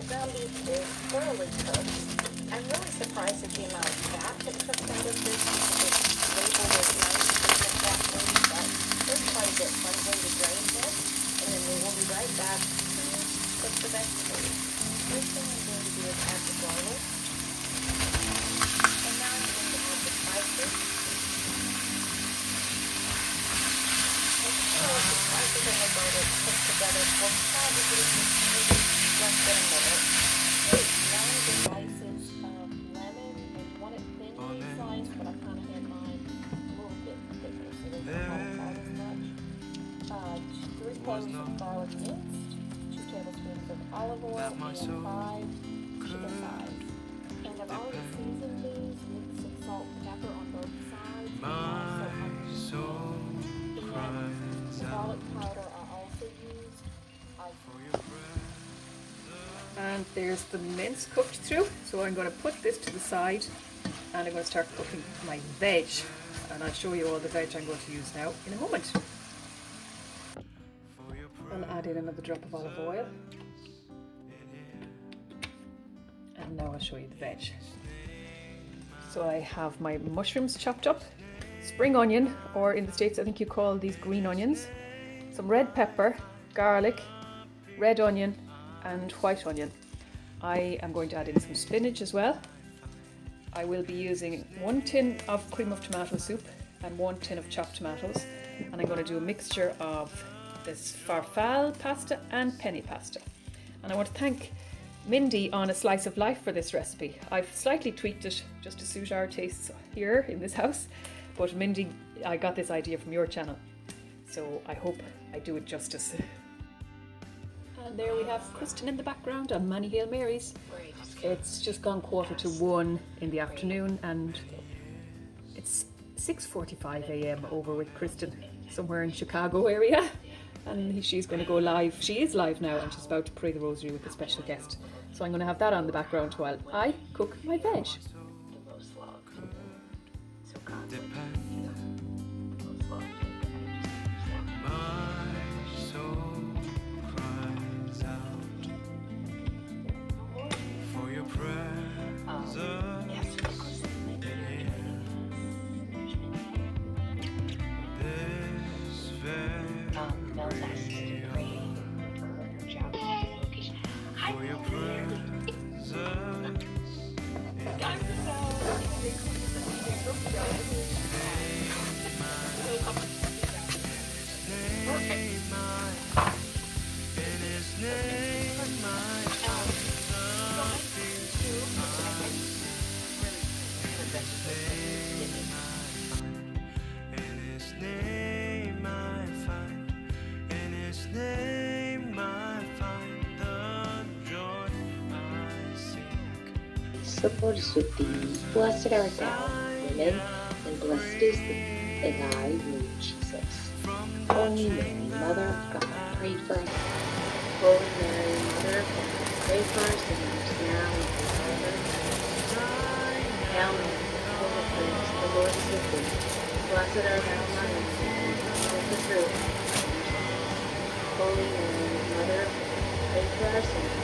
ground beef is thoroughly cooked. I'm really surprised at the amount of fat that comes out of this. It's labeled as 90% fat free, but there's quite a bit, so I'm going to drain this, and then we will be right back to cook the vegetables. First thing I'm going to do is add the garlic, and now I'm going to add the spices. The spices and the garlic cooked together for probably less than a minute. Take 9 slices of lemon, and want it thinly sliced, but I kind of had mine a little bit thicker so they don't fall out as much. 3 cloves of garlic minced, 2 tablespoons of olive oil, and 5 chicken thighs. And I've already seasoned these with some salt and pepper on both sides. Garlic powder I also used. And there's the mince cooked through. So I'm going to put this to the side and I'm going to start cooking my veg. And I'll show you all the veg I'm going to use now in a moment. I'll add in another drop of olive oil. And now I'll show you the veg. So I have my mushrooms chopped up, spring onion, or in the States I think you call these green onions, some red pepper, garlic, red onion and white onion. I am going to add in some spinach as well. I will be using 1 tin of cream of tomato soup and 1 tin of chopped tomatoes, and I'm going to do a mixture of this farfalle pasta and penne pasta. And I want to thank Mindy on A Slice of Life for this recipe. I've slightly tweaked it just to suit our tastes here in this house, but Mindy, I got this idea from your channel, so I hope I do it justice. And there we have Kristen in the background on Many Hail Marys. It's just gone 1:45 in the afternoon and it's 6:45 a.m. over with Kristen somewhere in Chicago area, and she's going to go live. She is live now and she's about to pray the rosary with a special guest. So I'm going to have that on the background while I cook my veg. Supports with thee, blessed art thou among women, and blessed is thy womb, Jesus. Holy Mary, Mother of God, pray for us. Holy Mary, Mother of God, pray for us sinners, now and at the hour of our death. Hail Mary, full of grace, the Lord is with thee. Blessed art thou among women, and blessed is the fruit of thy womb, Jesus. Holy Mary, Mother of God, pray for us sinners,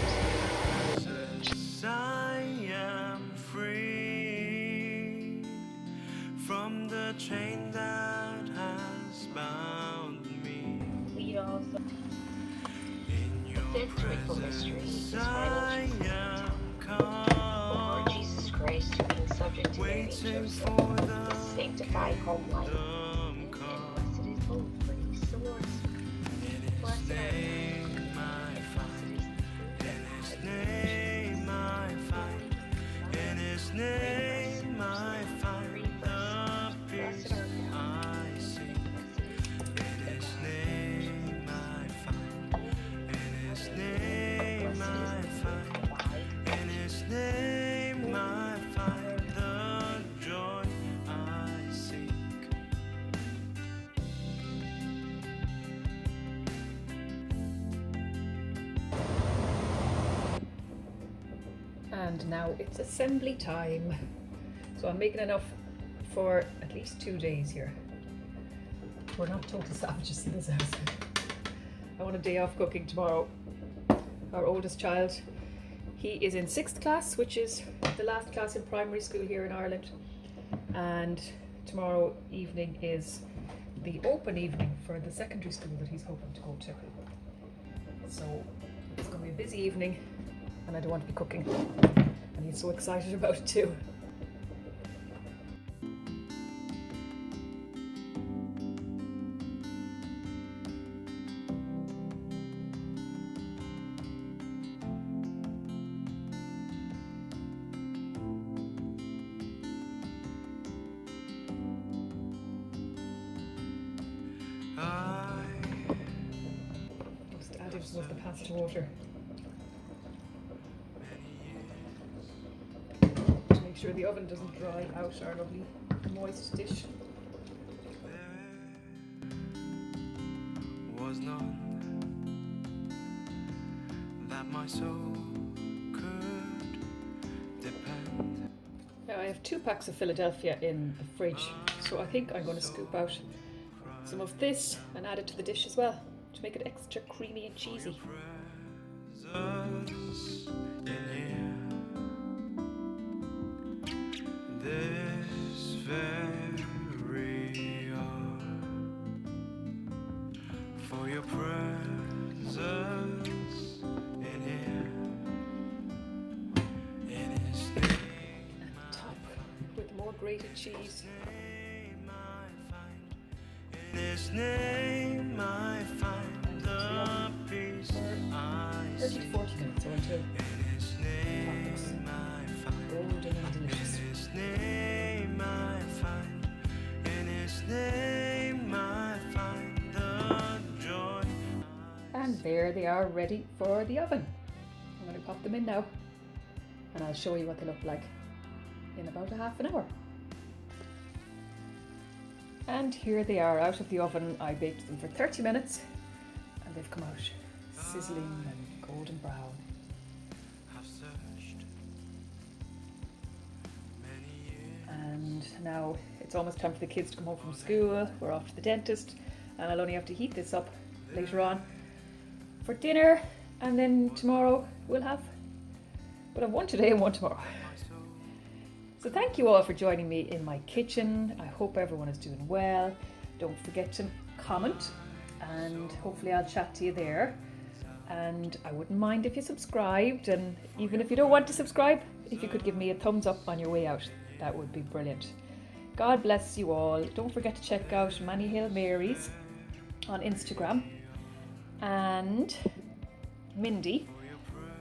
from the chain that has bound me. lead also. In your Fifth joyful mystery is final Jesus. come, The Lord Jesus Christ, who being subject to Mary and Joseph, is sanctified home life. And blessed is hope, praise the Lord. Blessed are name I find, in His name I find, in His name I find the peace I seek. In His name I find, in His name I find, in His name I find the joy I seek. And now it's assembly time. So I'm making enough for at least 2 days here. We're not total savages in this house. I want a day off cooking tomorrow. Our oldest child, He is in 6th class, which is the last class in primary school here in Ireland. And tomorrow evening is the open evening for the secondary school that he's hoping to go to. So it's going to be a busy evening, and I don't want to be cooking. And he's so excited about it too. Just added was the pasta water. To make sure the oven doesn't dry out our lovely moist dish. Was none that my soul could depend. Now I have 2 packs of Philadelphia in the fridge, so I think I'm going to scoop out some of this and add it to the dish as well to make it extra creamy and cheesy. Presence in here, this very hour, for your presence in here, in His name. And top with more grated cheese. In His name I find the peace I 30 to 40 minutes or until In His name I find. golden and delicious. In His name I find. In His name I find the joy. And there they are, ready for the oven. I'm going to pop them in now, and I'll show you what they look like in about a half an hour. And here they are out of the oven. I baked them for 30 minutes and they've come out sizzling and golden brown. I've searched many years. And now it's almost time for the kids to come home from school. We're off to the dentist, and I'll only have to heat this up later on for dinner, and then tomorrow we'll have one today and one tomorrow. So thank you all for joining me in my kitchen. I hope everyone is doing well. Don't forget to comment, and hopefully I'll chat to you there. And I wouldn't mind if you subscribed, and even if you don't want to subscribe, if you could give me a thumbs up on your way out, that would be brilliant. God bless you all. Don't forget to check out Manny Hill Mary's on Instagram, and Mindy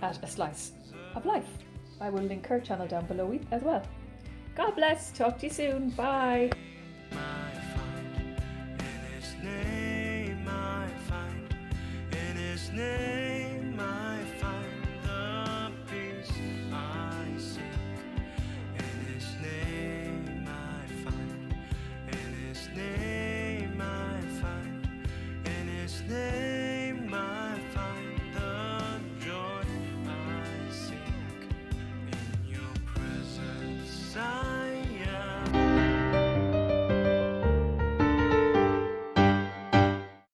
at A Slice of Life. I will link her channel down below as well. God bless. Talk to you soon. Bye. I find in His name I find in His name.